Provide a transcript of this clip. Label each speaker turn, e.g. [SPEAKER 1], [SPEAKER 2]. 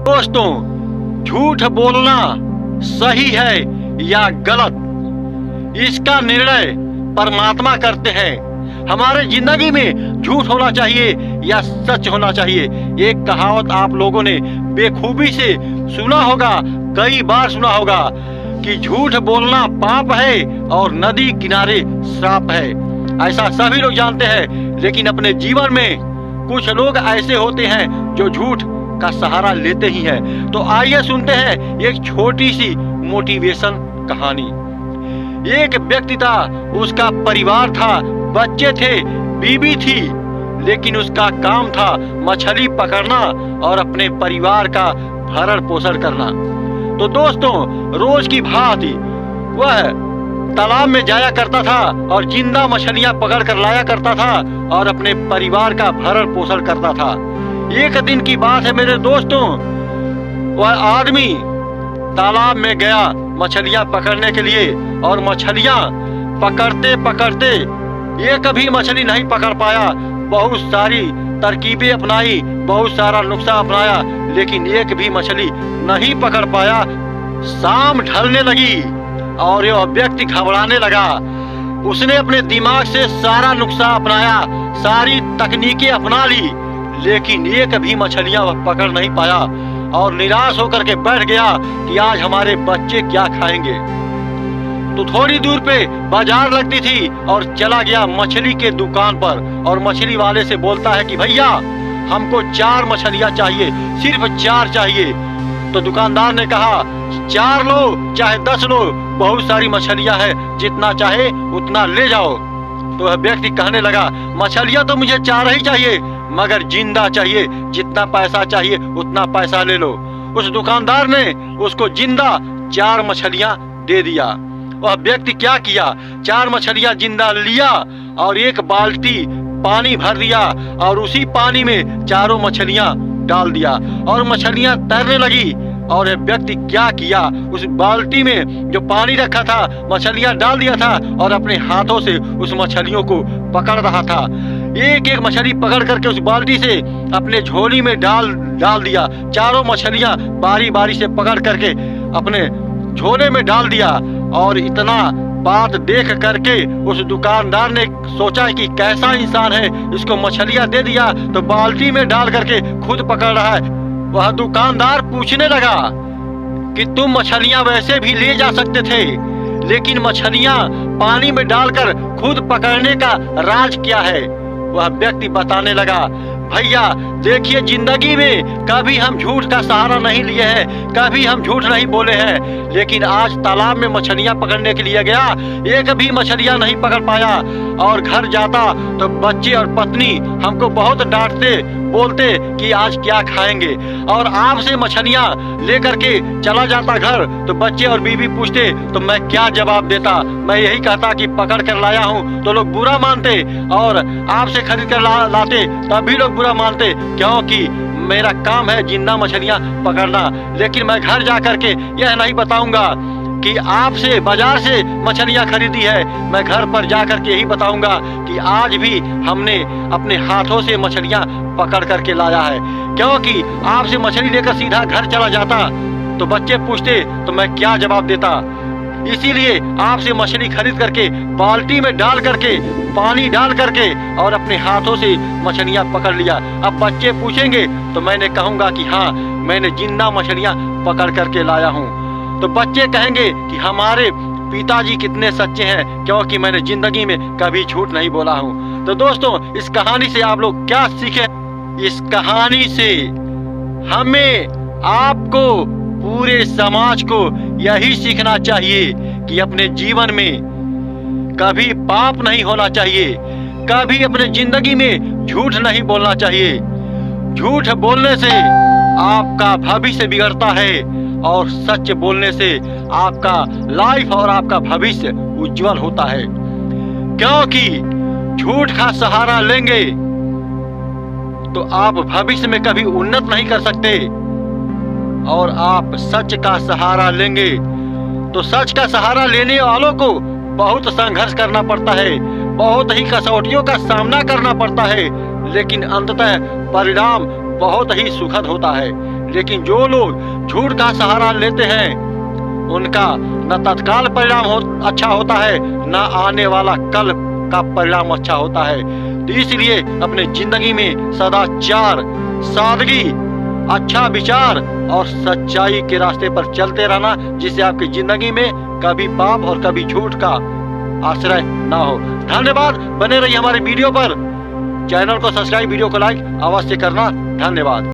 [SPEAKER 1] दोस्तों, झूठ बोलना सही है या गलत, इसका निर्णय परमात्मा करते हैं। हमारे जिंदगी में झूठ होना चाहिए या सच होना चाहिए। एक कहावत आप लोगों ने बेखूबी से सुना होगा, कई बार सुना होगा कि झूठ बोलना पाप है और नदी किनारे श्राप है। ऐसा सभी लोग जानते हैं, लेकिन अपने जीवन में कुछ लोग ऐसे होते हैं जो झूठ का सहारा लेते ही हैं। तो आइए सुनते हैं एक छोटी सी मोटिवेशन कहानी। एक व्यक्ति था, उसका परिवार था, बच्चे थे, बीवी थी, लेकिन उसका काम था मछली पकड़ना और अपने परिवार का भरण पोषण करना। तो दोस्तों, रोज की भांति वह तालाब में जाया करता था और जिंदा मछलियां पकड़ कर लाया करता था और अपने परिवार का भरण पोषण करता था। एक दिन की बात है मेरे दोस्तों, वह आदमी तालाब में गया मछलियां पकड़ने के लिए और मछलियां पकड़ते पकड़ते एक भी मछली नहीं पकड़ पाया। बहुत सारी तरकीबें अपनाई, बहुत सारा नुस्खा अपनाया, लेकिन एक भी मछली नहीं पकड़ पाया। शाम ढलने लगी और यह व्यक्ति घबराने लगा। उसने अपने दिमाग से सारा नुस्खा अपनाया, सारी तकनीकें अपना ली, लेकिन एक भी मछलियां वह पकड़ नहीं पाया और निराश होकर के बैठ गया कि आज हमारे बच्चे क्या खाएंगे। तो थोड़ी दूर पे बाजार लगती थी और चला गया मछली के दुकान पर और मछली वाले से बोलता है कि भैया हमको 4 मछलियां चाहिए, सिर्फ 4 चाहिए। तो दुकानदार ने कहा 4 लो चाहे 10 लो, बहुत सारी मछलियां हैं, जितना चाहे उतना ले जाओ। तो वह व्यक्ति कहने लगा मछलियां तो मुझे 4 ही चाहिए, मगर जिंदा चाहिए, जितना पैसा चाहिए उतना पैसा ले लो। उस दुकानदार ने उसको जिंदा 4 मछलियां दे दिया। वह व्यक्ति क्या किया, 4 मछलियां जिंदा लिया और एक बाल्टी पानी भर दिया और उसी पानी में चारों मछलियां डाल दिया और मछलियां तैरने लगी। और यह व्यक्ति क्या किया, उस बाल्टी में जो पानी रखा था मछलियां डाल दिया था और अपने हाथों से उस मछलियों को पकड़ रहा था। एक एक मछली पकड़ करके उस बाल्टी से अपने झोली में डाल दिया। चारों मछलियां बारी बारी से पकड़ करके अपने झोले में डाल दिया। और इतना बात देख करके उस दुकानदार ने सोचा कि कैसा इंसान है, इसको मछलियां दे दिया तो बाल्टी में डाल करके खुद पकड़ रहा है। वह दुकानदार पूछने लगा कि तुम मछलियां वैसे भी ले जा सकते थे, लेकिन मछलियां पानी में डालकर खुद पकड़ने का राज क्या है। वह व्यक्ति बताने लगा भैया देखिए, जिंदगी में कभी हम झूठ का सहारा नहीं लिए हैं, कभी हम झूठ नहीं बोले हैं, लेकिन आज तालाब में मछलियां पकड़ने के लिए गया, एक भी मछलियां नहीं पकड़ पाया और घर जाता तो बच्चे और पत्नी हमको बहुत डांटते, बोलते कि आज क्या खाएंगे। और आपसे मछलियां लेकर के चला जाता घर तो बच्चे और बीवी पूछते तो मैं क्या जवाब देता। मैं यही कहता कि पकड़ कर लाया हूं तो लोग बुरा मानते, और आपसे खरीद कर लाते तब भी लोग बुरा मानते, क्योंकि मेरा काम है जिंदा मछलियां पकड़ना। लेकिन मैं घर जा करके यह नहीं बताऊंगा कि आपसे बाजार से मछलियां खरीदी है, मैं घर पर जाकर के यही बताऊंगा कि आज भी हमने अपने हाथों से मछलियां पकड़ करके लाया है। क्योंकि आपसे मछली लेकर सीधा घर चला जाता तो बच्चे पूछते तो मैं क्या जवाब देता। इसीलिए आपसे मछली खरीद करके बाल्टी में डाल करके पानी डाल करके और अपने हाथों से मछलियां पकड़ लिया। अब बच्चे पूछेंगे तो मैंने कहूंगा कि हाँ, मैंने जिंदा मछलियां पकड़ करके लाया हूँ। तो बच्चे कहेंगे कि हमारे पिताजी कितने सच्चे हैं, क्योंकि मैंने जिंदगी में कभी झूठ नहीं बोला हूँ। तो दोस्तों, इस कहानी से आप लोग क्या सीखे? इस कहानी से हमें, आपको, पूरे समाज को यही सीखना चाहिए कि अपने जीवन में कभी पाप नहीं होना चाहिए, कभी अपने जिंदगी में झूठ नहीं बोलना चाहिए। झूठ बोलने से आपका भविष्य बिगड़ता है और सच बोलने से आपका लाइफ और आपका भविष्य उज्जवल होता है। क्योंकि झूठ का सहारा लेंगे तो आप भविष्य में कभी उन्नत नहीं कर सकते, और आप सच का सहारा लेंगे तो सच का सहारा लेने वालों को बहुत संघर्ष करना पड़ता है, बहुत ही कसौटियों का सामना करना पड़ता है, लेकिन अंततः परिणाम बहुत ही सुखद होता है। लेकिन जो लोग झूठ का सहारा लेते हैं उनका न तत्काल परिणाम अच्छा होता है, न आने वाला कल का परिणाम अच्छा होता है। तो इसलिए अपने जिंदगी में सदाचार, सादगी, अच्छा विचार और सच्चाई के रास्ते पर चलते रहना, जिससे आपकी जिंदगी में कभी पाप और कभी झूठ का आश्रय ना हो। धन्यवाद। बने रहिए हमारे वीडियो पर। चैनल को सब्सक्राइब, वीडियो को लाइक अवश्य करना। धन्यवाद।